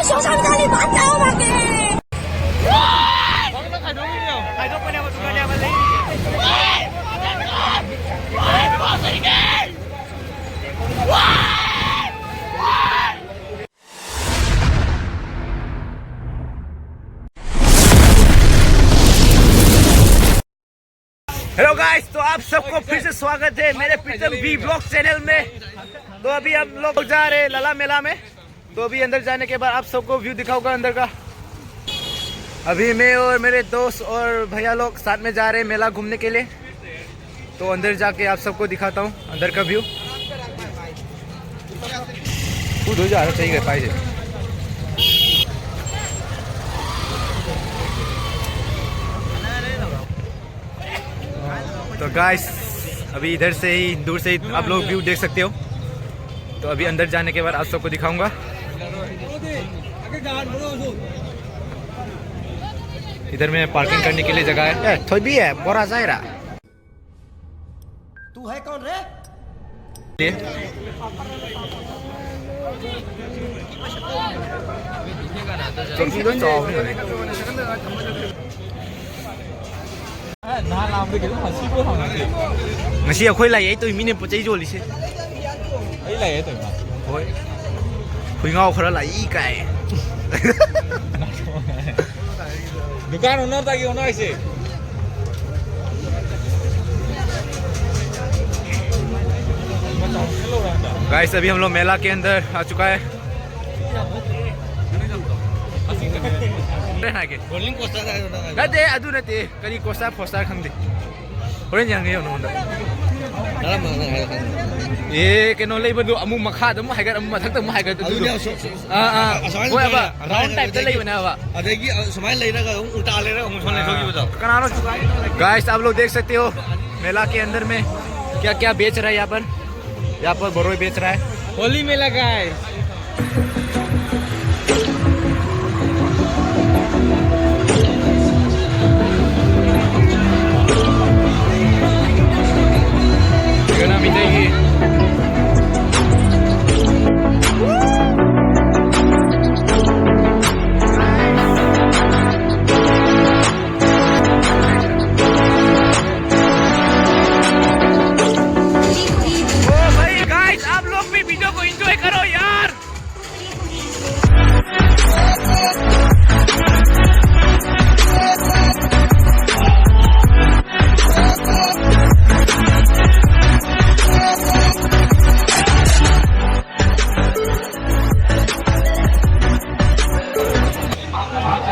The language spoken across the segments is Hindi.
हेलो गाइस, तो आप सबको फिर से स्वागत है मेरे प्रीतम वी ब्लॉग चैनल में। तो अभी हम लोग जा रहे हैं लला मेला में। तो अभी अंदर जाने के बाद आप सबको व्यू दिखाऊंगा अंदर का। अभी मैं और मेरे दोस्त और भैया लोग साथ में जा रहे हैं मेला घूमने के लिए। तो अंदर जाके आप सबको दिखाता हूँ अंदर का व्यू। खुद हो जा रहा चाहिए पाइजे। तो गाइस, अभी इधर से ही दूर से ही आप लोग व्यू देख सकते हो। तो अभी अंदर जाने के बाद आप सबको दिखाऊंगा। इधर में पार्किंग करने के लिए जगह है। थोड़ी भी है, बोरा जायरा। तू है कौन रे? ngasi akhoi lai ai tôi mini pochai jo li se ấy là ấy tuổi mà thôi khui ngao khara lai I kai दुकान ओनर ताकि ओनर ऐसे गाइस, अभी हम लोग मेला के अंदर आ चुका है। रोलिंग कोस्टर है ना? नते अदु नते करी कोस्टा फोस्टा खंगदे होरेन यांगे यो नोंदा ए केनो लेबदु अमु मखा दम हाइगर अमु मथक दम हाइगर दु होय बा राउंड टाइप द लेबना बा अदेगी समाय लेरगा उल्टा लेरगा मुसन ले जोगी बताओ कनानो गाइस, आप लोग देख सकते हो मेला के अंदर में क्या क्या बेच रहा है। यहाँ पर बरोई बेच रहा है। होली मेला गाइस।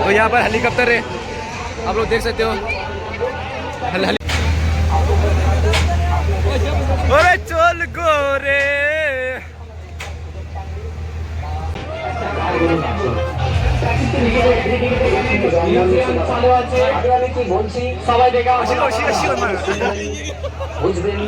तो यहाँ पर हेलीकॉप्टर है, आप लोग देख सकते हो। अरे चल गोरे সবাই দেখা বুঝবেন।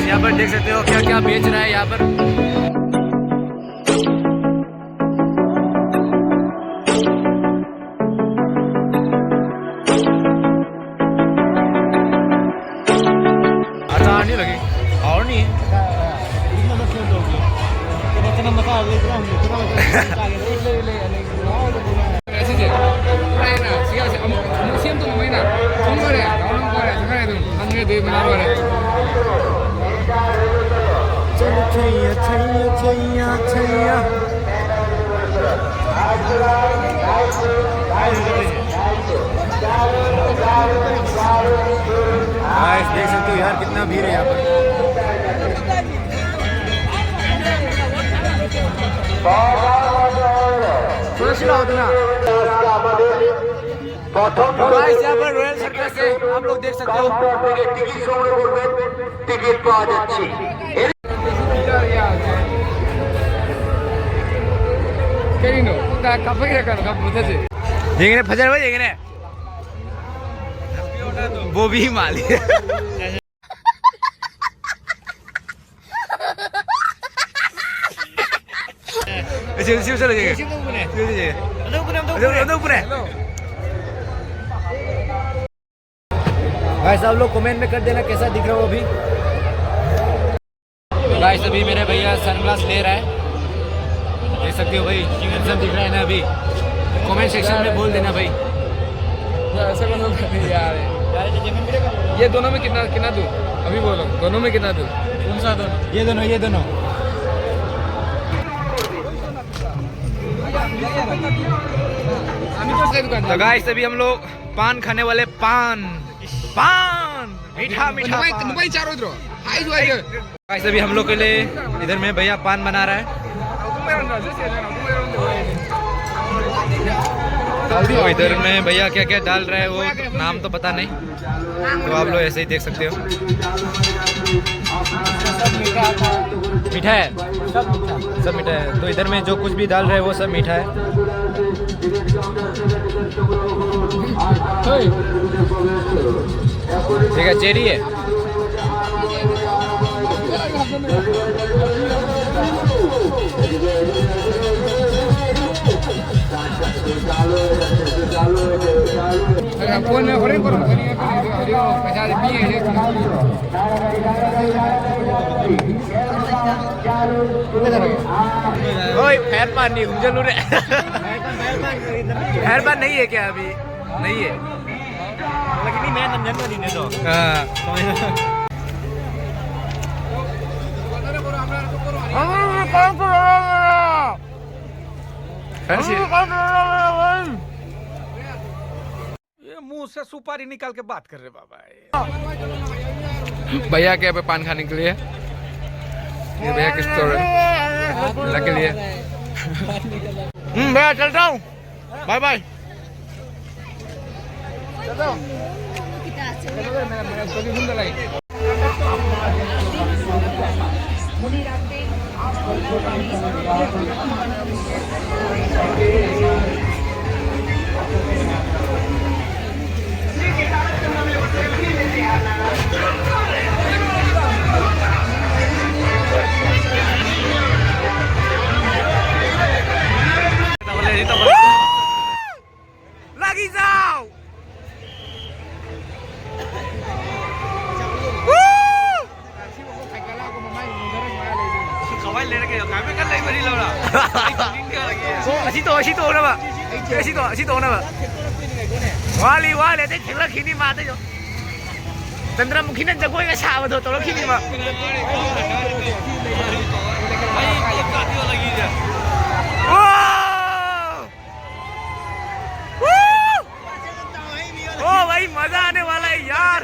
यहाँ पर देख सकते हो क्या क्या बेच रहा है यहाँ पर। अच्छा नहीं लगी और नहीं देख सकते हो यार कितना भीड़ है यहाँ पर। यहाँ पर रॉयल सर्कस है, आप लोग देख सकते हो। टिकट पाওয়া যাচ্ছে। কেরিনো তা কাপে রাখা কাপ বুঝেছে যেখানে ফজর ভাই যেখানে वो भी माली शिव चलो जाएगा शिव तो ऊपर है शिव जाएगा ऊपर है ऊपर है भाई साहब लोग कमेंट में कर देना कैसा दिख रहा हो अभी गाइस अभी मेरे भैया सनग्लास ले रहा है देख सकते हो भाई सब दिख रहा है ना अभी कमेंट सेक्शन में बोल देना भाई ऐसा कौन नहीं यार ये दोनों में कितना कितना दूं अभी बोलो दोनों में कितना दूं कौन सा दोनों ये दोनों तो गाइस अभी हम लोग पान खाने वाले पान मीठा गाइस अभी हम लोग के लिए इधर में भैया पान बना रहा है तो इधर में भैया क्या क्या डाल रहा है वो नाम तो पता नहीं तो आप लोग ऐसे ही देख सकते हो मीठा है सब मीठा है तो इधर में जो कुछ भी डाल रहे हैं वो सब मीठा है ठीक है चेरी है फैरपान नहीं जरूर फैरपान नहीं है क्या अभी नहीं है लेकिन मैं नंजन को नहीं तो ये मुंह से सुपारी निकाल के बात कर रहे बाबा भैया के पे पान खाने के लिए ये भैया किस तरह के लिए भैया चलता हूँ बाय बाय लगी जाओ खवाई लेने के काम में कर ले बड़ी लौड़ा अशी तो होना बा अशी तो होना बा वाले ते खेला खिनी माते जो चंद्रमुखी ने जगो का छाव दो तो खिनी मा भाई ये कातियो लगी जा ओ भाई मजा आने वाला है यार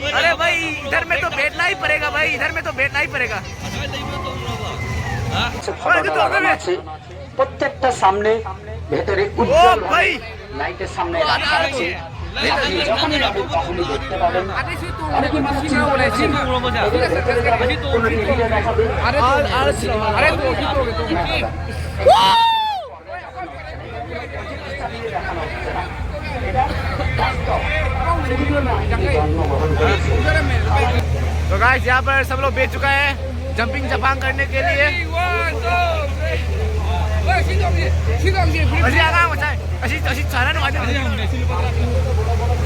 अरे भाई इधर में तो बैठना ही पड़ेगा भाई इधर में तो बैठना ही पड़ेगा প্রত্যেকটা সামনে ভেতরে উজ্জ্বল লাইটের সামনে রাখা আছে আপনি যখনই যাবেন তখনই দেখতে পাবেন অনেকে মানুষ চিন্তা করেছেন কোনো টিভিতে দেখাবে तो गाइस यहाँ पर सब लोग बेच चुका है जंपिंग जपांग करने के लिए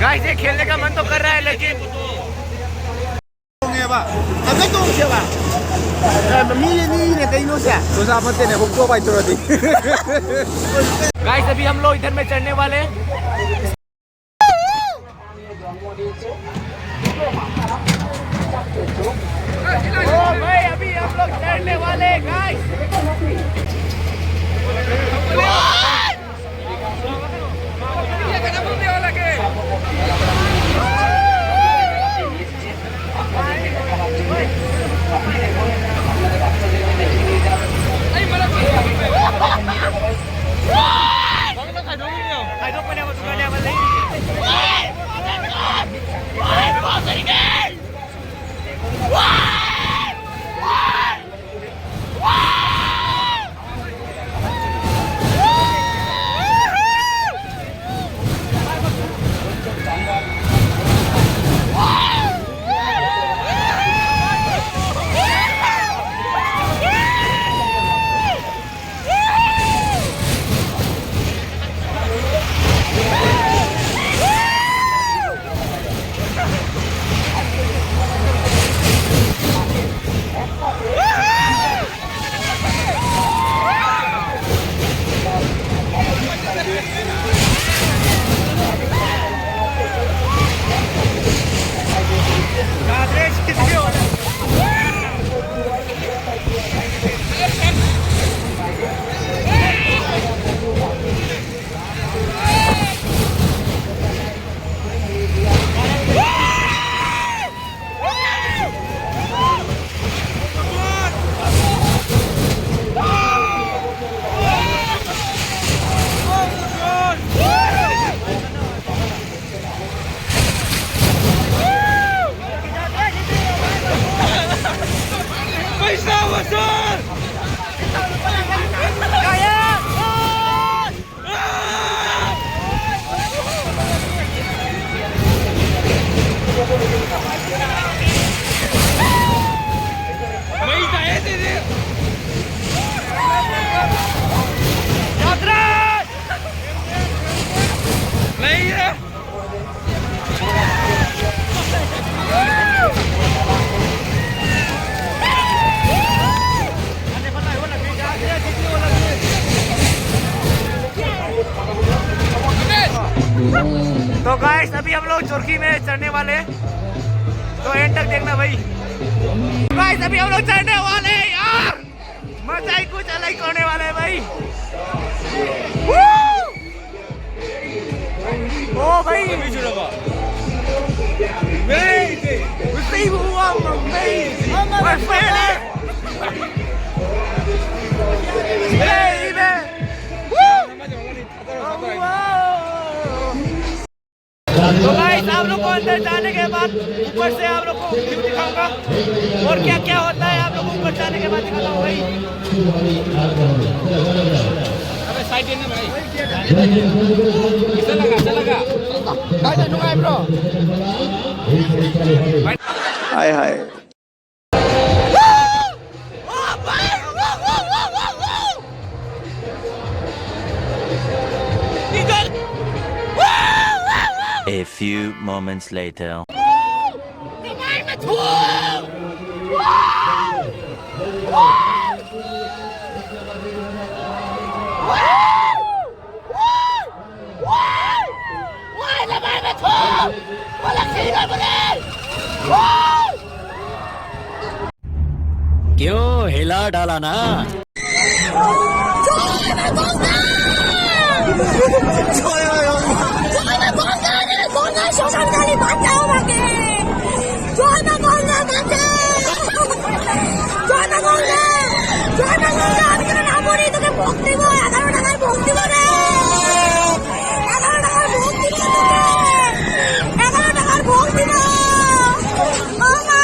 गाइस ये खेलने का मन तो कर रहा है लेकिन गाइस अभी हम लोग इधर में चढ़ने वाले हैं ओ भाई अभी हम लोग चढ़ने वाले हैं गाइस Wow! तो गाइस अभी हम लोग चोरकी में चढ़ने वाले हैं, तो एंड तक देखना भाई। गाइस अभी हम लोग चढ़ने वाले हैं यार, मजा ही कुछ अलग होने वाला है भाई। ओ भाई तो गाइस आप लोग को अंदर जाने के बाद ऊपर से आप लोग को व्यू दिखाऊंगा और क्या क्या होता है आप लोग को ऊपर जाने के बाद दिखाता हूँ भाई। अबे साइड देना भाई चला लगा काय नुंगाय bro hi hi A few moments later. क्यों हिला डाला ना? শ্মশানখালি বাঁচাও আমাকে জয় মা গঙ্গা বাঁচাও জয় মা গঙ্গা জয় মা গঙ্গা আমি যেন না মরি তোকে ভোগ দিব 11 টাকার ভোগ দিব রে 11 টাকার ভোগ দিব তোকে 11 টাকার ভোগ দিব ও মা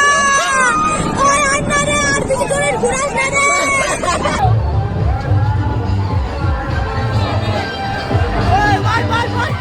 ওই আন্না রে আর কিছু করে ঘুরাস না রে ওই ভাই ভাই ভাই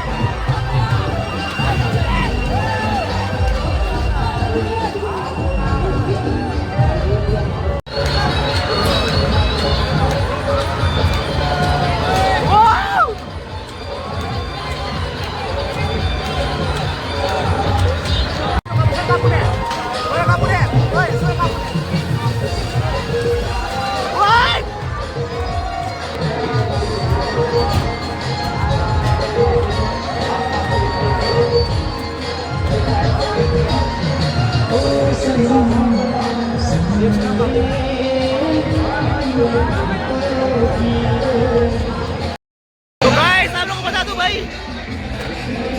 तो गाइस आप लोगों को बता दूं भाई,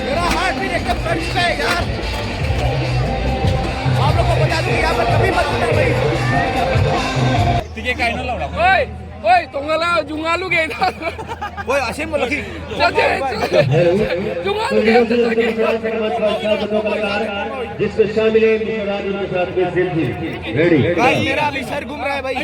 मेरा हार्ट बीट एकदम बढ़ चुका है यार। आप लोगों को बता दूं कि यहाँ पर कभी मत उठना भाई। ओए ओए तोंगला जुंगालू के इधर ओए आशिम बोलो कि जुंगालू के जिसमें शामिल है मिश्रानी के साथ में सिद्धि रेडी गाइस मेरा अभी सर घूम रहा है भाई।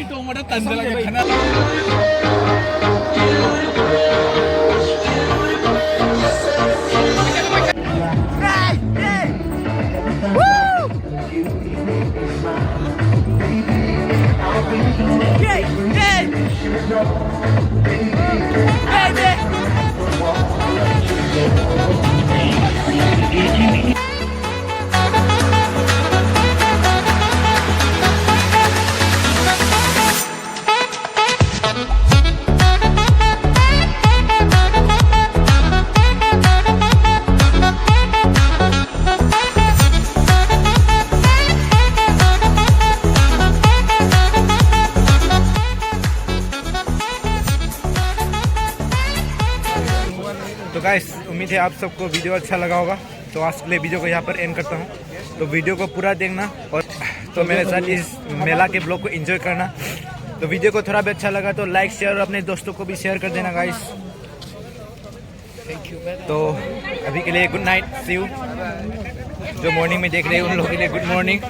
तो गाइस उम्मीद है आप सबको वीडियो अच्छा लगा होगा। तो आज के लिए वीडियो को यहाँ पर एंड करता हूँ। तो वीडियो को पूरा देखना और तो मेरे साथ इस मेला के ब्लॉग को एंजॉय करना। तो वीडियो को थोड़ा भी अच्छा लगा तो लाइक शेयर और अपने दोस्तों को भी शेयर कर देना गाइस। Thank you. तो अभी के लिए गुड नाइट, सी यू। जो मॉर्निंग में देख रहे हैं उन लोगों के लिए गुड मॉर्निंग।